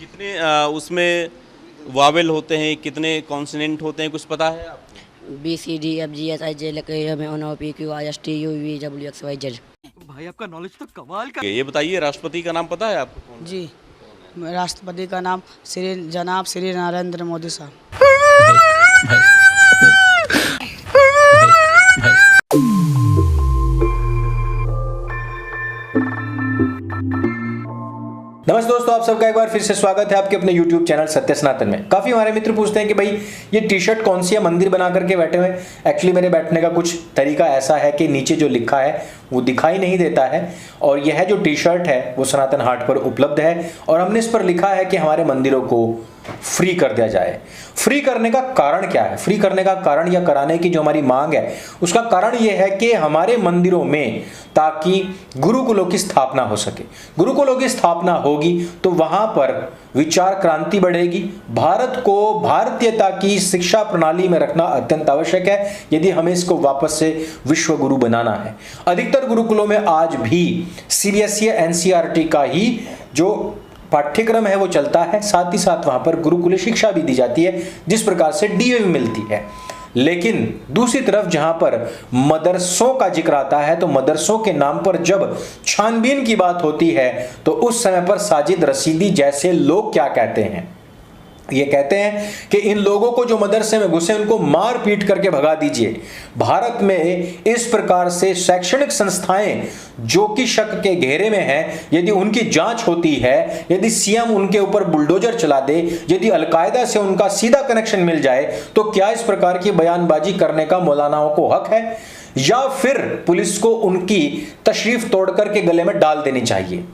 कितने उसमें वावेल होते हैं, कितने कॉन्सोनेंट होते हैं, कुछ पता है आपको? BCDFGHIJLKMNOPQRSTUVWXYZ। भाई आपका नॉलेज तो कमाल का। ये बताइए, राष्ट्रपति का नाम पता है आपको कौन है? जी, राष्ट्रपति का नाम जनाब श्री नरेंद्र मोदी साहब। नमस्ते दोस्तों, आप सबका एक बार फिर से स्वागत है आपके अपने YouTube चैनल सत्य सनातन में। काफी हमारे मित्र पूछते हैं कि भाई ये टी शर्ट कौन सी है, मंदिर बना करके बैठे हुए। एक्चुअली मेरे बैठने का कुछ तरीका ऐसा है कि नीचे जो लिखा है वो दिखाई नहीं देता है, और यह जो टी शर्ट है वो सनातन हाट पर उपलब्ध है, और हमने इस पर लिखा है कि हमारे मंदिरों को फ्री कर दिया जाए। फ्री करने का कारण क्या है? फ्री करने का कारण या कराने की जो हमारी मांग है उसका कारण यह है कि हमारे मंदिरों में ताकि गुरुकुलों की स्थापना हो सके। गुरुकुलों की स्थापना होगी तो वहां पर विचार क्रांति बढ़ेगी। भारत को भारतीयता की शिक्षा प्रणाली में रखना अत्यंत आवश्यक है यदि हमें इसको वापस से विश्व गुरु बनाना है। अधिकतर गुरुकुलों में आज भी सीबीएसई एनसीईआरटी का ही जो पाठ्यक्रम है वो चलता है, साथ ही साथ वहां पर गुरुकुलीय शिक्षा भी दी जाती है जिस प्रकार से डीए भी मिलती है। लेकिन दूसरी तरफ जहां पर मदरसों का जिक्र आता है तो मदरसों के नाम पर जब छानबीन की बात होती है तो उस समय पर साजिद रशीदी जैसे लोग क्या कहते हैं? ये कहते हैं कि इन लोगों को जो मदरसे में घुसे उनको मार पीट करके भगा दीजिए। भारत में इस प्रकार से शैक्षणिक संस्थाएं जो कि शक के घेरे में हैं, यदि उनकी जांच होती है, यदि सीएम उनके ऊपर बुलडोजर चला दे, यदि अलकायदा से उनका सीधा कनेक्शन मिल जाए, तो क्या इस प्रकार की बयानबाजी करने का मौलानाओं को हक है? या फिर पुलिस को उनकी तशरीफ तोड़ करके गले में डाल देनी चाहिए?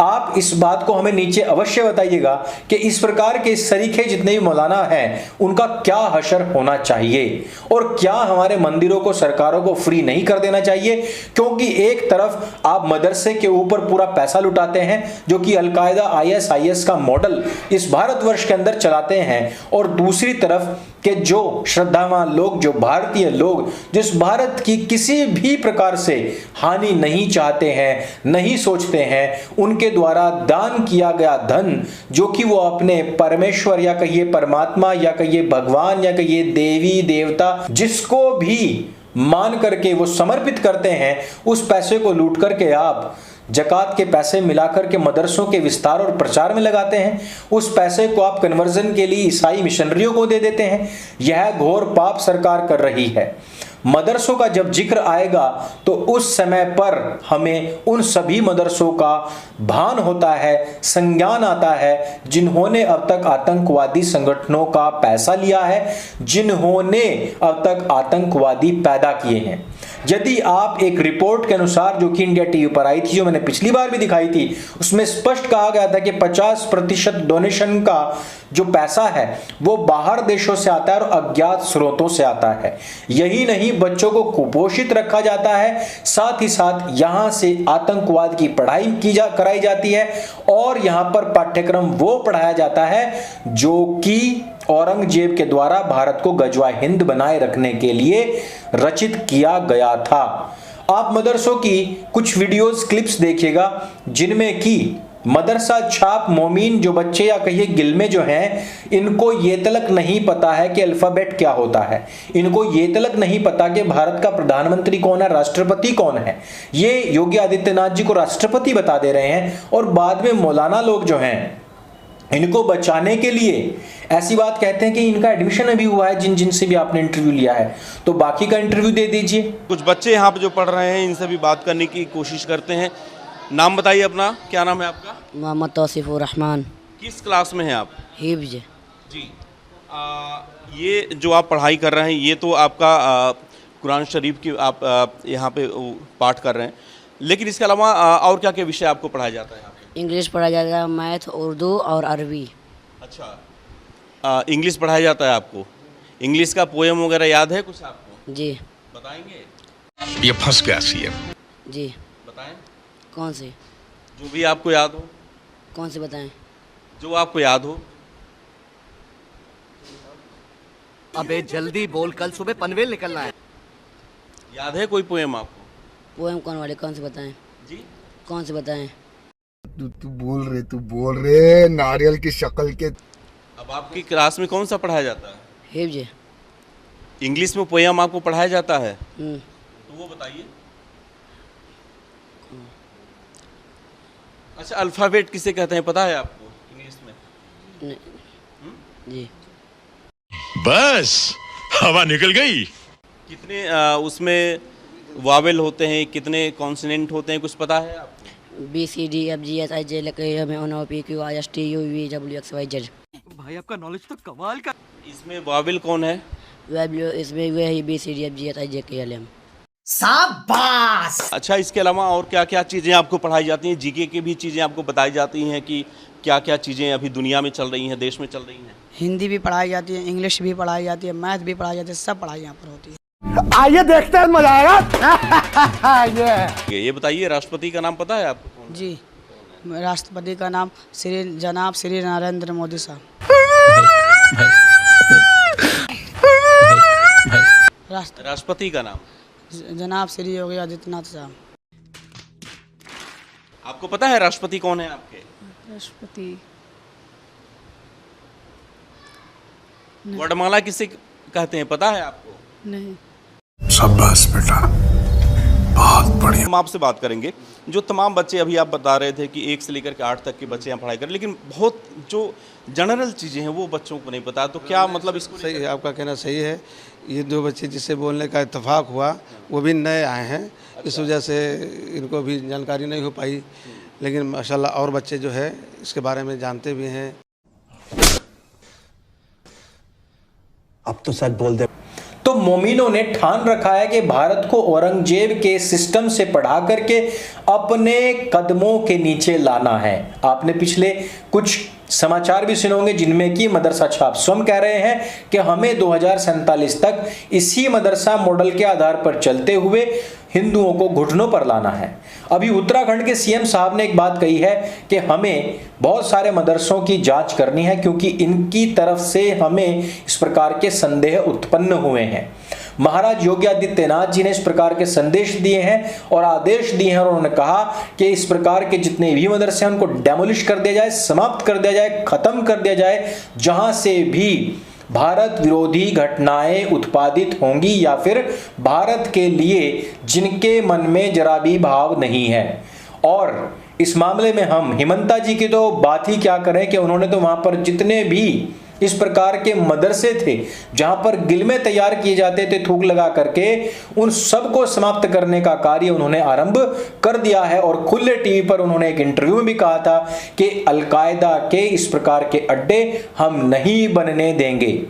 आप इस बात को हमें नीचे अवश्य बताइएगा कि इस प्रकार के सरीखे जितने भी मौलाना हैं उनका क्या हशर होना चाहिए, और क्या हमारे मंदिरों को सरकारों को फ्री नहीं कर देना चाहिए? क्योंकि एक तरफ आप मदरसे के ऊपर पूरा पैसा लुटाते हैं जो कि अलकायदा आईएसआईएस का मॉडल इस भारतवर्ष के अंदर चलाते हैं, और दूसरी तरफ कि जो श्रद्धावान लोग, जो भारतीय लोग जिस भारत की किसी भी प्रकार से हानि नहीं चाहते हैं, नहीं सोचते हैं, उनके द्वारा दान किया गया धन जो कि वो अपने परमेश्वर या कहिए परमात्मा या कहिए भगवान या कहिए देवी देवता जिसको भी मान करके वो समर्पित करते हैं, उस पैसे को लूट करके आप जकात के पैसे मिलाकर के मदरसों के विस्तार और प्रचार में लगाते हैं। उस पैसे को आप कन्वर्जन के लिए ईसाई मिशनरियों को दे देते हैं। यह घोर पाप सरकार कर रही है। मदरसों का जब जिक्र आएगा तो उस समय पर हमें उन सभी मदरसों का भान होता है, संज्ञान आता है जिन्होंने अब तक आतंकवादी संगठनों का पैसा लिया है, जिन्होंने अब तक आतंकवादी पैदा किए हैं। यदि आप एक रिपोर्ट के अनुसार जो कि इंडिया टीवी पर आई थी, जो मैंने पिछली बार भी दिखाई थी, उसमें स्पष्ट कहा गया था कि 50% डोनेशन का जो पैसा है वो बाहर देशों से आता है और अज्ञात स्रोतों से आता है। यही नहीं, बच्चों को कुपोषित रखा जाता है, साथ ही साथ यहां से आतंकवाद की पढ़ाई कराई जाती है, और यहां पर पाठ्यक्रम वो पढ़ाया जाता है जो कि औरंगजेब के द्वारा भारत को गजवा हिंद बनाए रखने के लिए रचित किया गया था। आप मदरसों की कुछ वीडियोस क्लिप्स देखिएगा जिनमें कि मदरसा छाप मोमीन जो बच्चे या कहिए गिलमे जो हैं, इनको ये तलक नहीं पता है कि अल्फाबेट क्या होता है, इनको ये तलक नहीं पता कि भारत का प्रधानमंत्री कौन है, राष्ट्रपति कौन है। ये योगी आदित्यनाथ जी को राष्ट्रपति बता दे रहे हैं, और बाद में मौलाना लोग जो हैं इनको बचाने के लिए ऐसी बात कहते हैं कि इनका एडमिशन अभी हुआ है, जिनसे भी आपने इंटरव्यू लिया है, तो बाकी का इंटरव्यू दे दीजिए। कुछ बच्चे यहाँ पे जो पढ़ रहे हैं इनसे भी बात करने की कोशिश करते हैं। नाम बताइए अपना, क्या नाम है आपका? मोहम्मद तौसीफुर रहमान। किस क्लास में हैं आप? हिफ्ज जी। ये जो आप पढ़ाई कर रहे हैं ये तो आपका कुरान शरीफ की आप यहाँ पे पाठ कर रहे हैं, लेकिन इसके अलावा और क्या क्या विषय आपको पढ़ाया जाता है यहाँ पे? इंग्लिश पढ़ा जाता है, मैथ, उर्दू और अरबी। अच्छा, इंग्लिश पढ़ाया जाता है आपको? इंग्लिश का पोएम वगैरह याद है कुछ आपको? जी। बताएंगे? ये फंस गया सीएम। जी। बताएं। कौन सी? जो भी आपको याद हो। कौन सी बताएं? जो आपको याद हो। अबे जल्दी बोल, कल सुबह पनवेल निकलना है। याद है कोई पोएम आपको? पोएम कौन वाले, कौन से बताएं? जी। कौन से बताएं? तू बोल रहे नारियल की शक्ल के। अब आपकी क्लास में कौन सा पढ़ाया जाता है? हिफ्ज। इंग्लिश में पोयम आपको पढ़ाया जाता है, हम्म, तो वो बताइए। अच्छा, अल्फ़ाबेट किसे कहते हैं पता है आपको इंग्लिश में? नहीं। जी। बस हवा निकल गई। कितने उसमें वावेल होते हैं, कितने कॉन्सोनेंट होते हैं, कुछ पता है आपको? BCDFGHIJLKMNOPQRSTUVWXYZ। भाई आपका नॉलेज तो कमाल का। इसमें वावेल कौन है? इसमें वही BCDFGHIJKLM। अच्छा, इसके अलावा और क्या क्या चीज़ें आपको पढ़ाई जाती हैं? जीके की भी चीज़ें आपको बताई जाती हैं कि क्या क्या चीज़ें अभी दुनिया में चल रही हैं, देश में चल रही हैं? हिंदी भी पढ़ाई जाती है, इंग्लिश भी पढ़ाई जाती है, मैथ भी पढ़ाई जाती है, सब पढ़ाई यहाँ पर होती है। आइए देखते हैं, मजा आएगा। ये बताइए, राष्ट्रपति का नाम पता है आपको कौन? जी, राष्ट्रपति का नाम जनाब श्री नरेंद्र मोदी साहब। राष्ट्रपति का नाम जनाब श्री योगी आदित्यनाथ साहब। आपको पता है राष्ट्रपति कौन है आपके? राष्ट्रपति वर्णमाला किसे कहते हैं पता है आपको? नहीं। शाबाश बेटा, बहुत बढ़िया। हम आपसे बात करेंगे जो तमाम बच्चे, अभी आप बता रहे थे कि 1 से लेकर के 8 तक के बच्चे यहाँ पढ़ाई करें, लेकिन बहुत जो जनरल चीज़ें हैं वो बच्चों को नहीं पता, तो क्या मतलब इसको? सही है, आपका कहना सही है। ये 2 बच्चे जिससे बोलने का इत्तेफाक हुआ वो भी नए आए हैं, इस वजह से इनको भी जानकारी नहीं हो पाई, लेकिन माशाल्लाह और बच्चे जो है इसके बारे में जानते भी हैं। अब तो सच बोल दे। तो मोमिनों ने ठान रखा है कि भारत को औरंगजेब के सिस्टम से पढ़ा करके अपने कदमों के नीचे लाना है। आपने पिछले कुछ समाचार भी सुने होंगे जिनमें कि मदरसा छाप स्वयं कह रहे हैं कि हमें 2047 तक इसी मदरसा मॉडल के आधार पर चलते हुए हिंदुओं को घुटनों पर लाना है। अभी उत्तराखंड के सीएम साहब ने एक बात कही है कि हमें बहुत सारे मदरसों की जांच करनी है क्योंकि इनकी तरफ से हमें इस प्रकार के संदेह उत्पन्न हुए हैं। महाराज योगी आदित्यनाथ जी ने इस प्रकार के संदेश दिए हैं और आदेश दिए हैं और उन्होंने कहा कि इस प्रकार के जितने भी मदरसे हैं उनको डेमोलिश कर दिया जाए, समाप्त कर दिया जाए, खत्म कर दिया जाए। जहां से भी भारत विरोधी घटनाएं उत्पादित होंगी या फिर भारत के लिए जिनके मन में जरा भी भाव नहीं है। और इस मामले में हम हिमंता जी की तो बात ही क्या करें कि उन्होंने तो वहां पर जितने भी इस प्रकार के मदरसे थे जहां पर गिलमे तैयार किए जाते थे थूक लगा करके, उन सबको समाप्त करने का कार्य उन्होंने आरंभ कर दिया है। और खुले टीवी पर उन्होंने एक इंटरव्यू में भी कहा था कि अलकायदा के इस प्रकार के अड्डे हम नहीं बनने देंगे।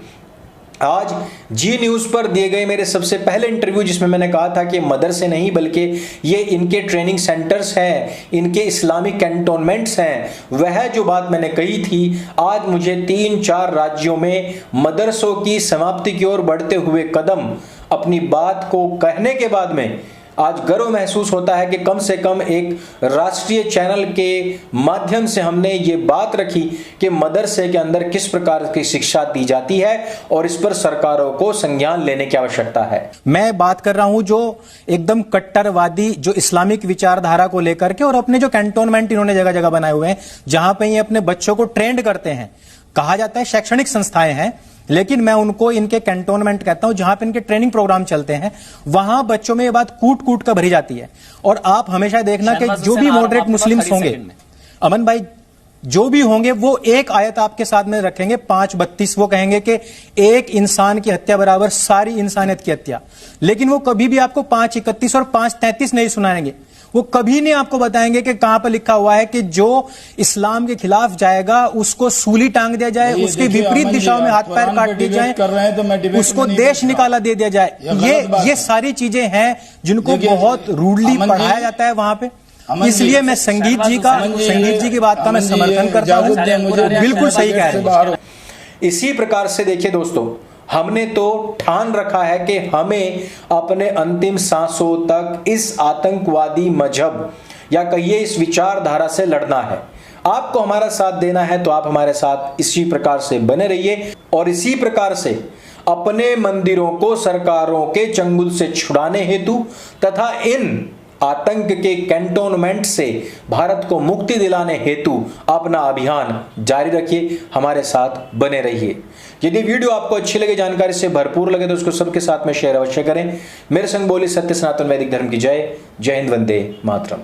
आज जी न्यूज़ पर दिए गए मेरे सबसे पहले इंटरव्यू जिसमें मैंने कहा था कि मदरसे नहीं बल्कि ये इनके ट्रेनिंग सेंटर्स हैं, इनके इस्लामिक कैंटोनमेंट्स हैं, वह जो बात मैंने कही थी आज मुझे 3-4 राज्यों में मदरसों की समाप्ति की ओर बढ़ते हुए कदम अपनी बात को कहने के बाद में आज गर्व महसूस होता है कि कम से कम एक राष्ट्रीय चैनल के माध्यम से हमने ये बात रखी कि मदरसे के अंदर किस प्रकार की शिक्षा दी जाती है और इस पर सरकारों को संज्ञान लेने की आवश्यकता है। मैं बात कर रहा हूं जो एकदम कट्टरवादी जो इस्लामिक विचारधारा को लेकर के और अपने जो कैंटोनमेंट इन्होंने जगह जगह बनाए हुए हैं जहां पे ये अपने बच्चों को ट्रेंड करते हैं। कहा जाता है शैक्षणिक संस्थाएं हैं, लेकिन मैं उनको इनके कैंटोनमेंट कहता हूं जहां पे इनके ट्रेनिंग प्रोग्राम चलते हैं। वहां बच्चों में ये बात कूट कूट कर भरी जाती है। और आप हमेशा देखना कि जो भी मॉडरेट मुस्लिम्स होंगे, अमन भाई, जो भी होंगे वो एक आयत आपके साथ में रखेंगे 5:32, वो कहेंगे कि एक इंसान की हत्या बराबर सारी इंसानियत की हत्या। लेकिन वो कभी भी आपको 5:31 और 5:33 नहीं सुनाएंगे। वो कभी नहीं आपको बताएंगे कि कहां पर लिखा हुआ है कि जो इस्लाम के खिलाफ जाएगा उसको सूली टांग दिया जाए, उसके विपरीत दिशाओं में हाथ पैर काट दिए जाए, उसको देश निकाला दे दिया जाए। ये सारी चीजें हैं जिनको बहुत रूडली पढ़ाया जाता है वहां पे। इसलिए मैं संगीत जी की बात का मैं समर्थन करता हूं, बिल्कुल सही कह रहे हैं। इसी प्रकार से देखिए दोस्तों, हमने तो ठान रखा है कि हमें अपने अंतिम सांसों तक इस आतंकवादी मजहब या कहिए इस विचारधारा से लड़ना है। आपको हमारा साथ देना है तो आप हमारे साथ इसी प्रकार से बने रहिए और इसी प्रकार से अपने मंदिरों को सरकारों के चंगुल से छुड़ाने हेतु तथा इन आतंक के कैंटोनमेंट से भारत को मुक्ति दिलाने हेतु अपना अभियान जारी रखिए, हमारे साथ बने रहिए। यदि वीडियो आपको अच्छी लगे, जानकारी से भरपूर लगे तो उसको सबके साथ में शेयर अवश्य करें। मेरे संग बोली सत्य सनातन वैदिक धर्म की जय। जय हिंद, वंदे मातरम।